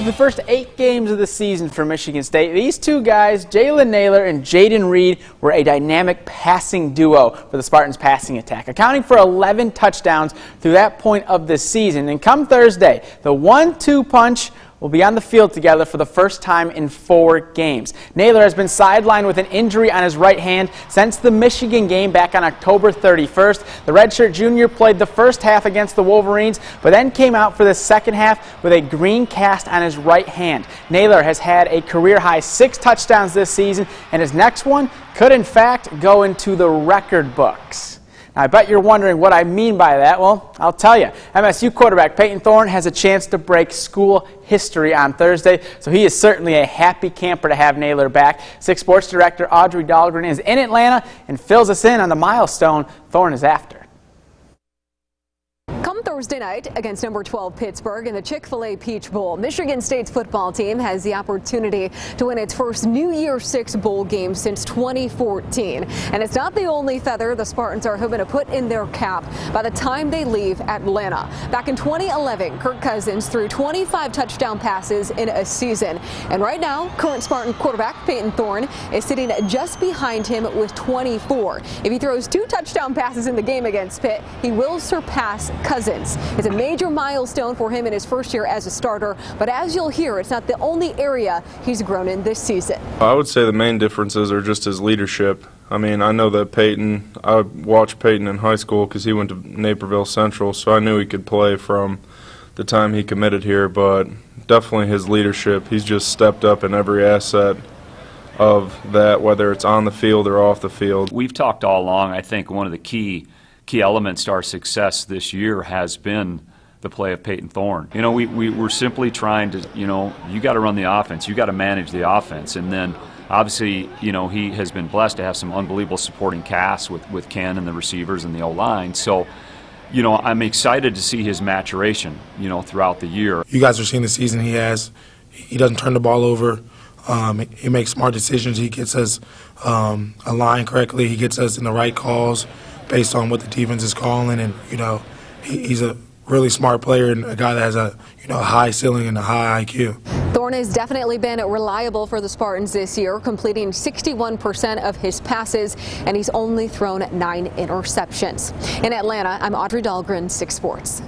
Through the first 8 games of the season for Michigan State, these two guys, Jalen Naylor and Jaden Reed, were a dynamic passing duo for the Spartans' passing attack, accounting for 11 touchdowns through that point of the season. And come Thursday, the 1-2 punch will be on the field together for the first time in 4 games. Naylor has been sidelined with an injury on his right hand since the Michigan game back on October 31st. The redshirt junior played the first half against the Wolverines, but then came out for the second half with a green cast on his right hand. Naylor has had a career-high 6 touchdowns this season, and his next one could in fact go into the record books. Now, I bet you're wondering what I mean by that. Well, I'll tell you. MSU quarterback Payton Thorne has a chance to break school history on Thursday, so he is certainly a happy camper to have Naylor back. 6 Sports Director Audrey Dahlgren is in Atlanta and fills us in on the milestone Thorne is after. Thursday night against number 12 Pittsburgh in the Chick-fil-A Peach Bowl, Michigan State's football team has the opportunity to win its first New Year's Six bowl game since 2014. And it's not the only feather the Spartans are hoping to put in their cap by the time they leave Atlanta. Back in 2011, Kirk Cousins threw 25 touchdown passes in a season. And right now, current Spartan quarterback Payton Thorne is sitting just behind him with 24. If he throws 2 touchdown passes in the game against Pitt, he will surpass Cousins. It's a major milestone for him in his first year as a starter, but as you'll hear, it's not the only area he's grown in this season. I would say the main differences are just his leadership. I mean, I know that I watched Payton in high school because he went to Naperville Central, so I knew he could play from the time he committed here, but definitely his leadership. He's just stepped up in every asset of that, whether it's on the field or off the field. We've talked all along, I think one of the key elements to our success this year has been the play of Payton Thorne. You know, we're simply trying to, you got to run the offense, you got to manage the offense, and then obviously, he has been blessed to have some unbelievable supporting cast with Ken and the receivers and the O-line. So, I'm excited to see his maturation, throughout the year. You guys are seeing the season he has. He doesn't turn the ball over. He makes smart decisions. He gets us aligned correctly. He gets us in the right calls based on what the defense is calling, and he's a really smart player and a guy that has a high ceiling and a high IQ. Thorne has definitely been reliable for the Spartans this year, completing 61% of his passes, and he's only thrown 9 interceptions. In Atlanta, I'm Audrey Dahlgren, 6 Sports.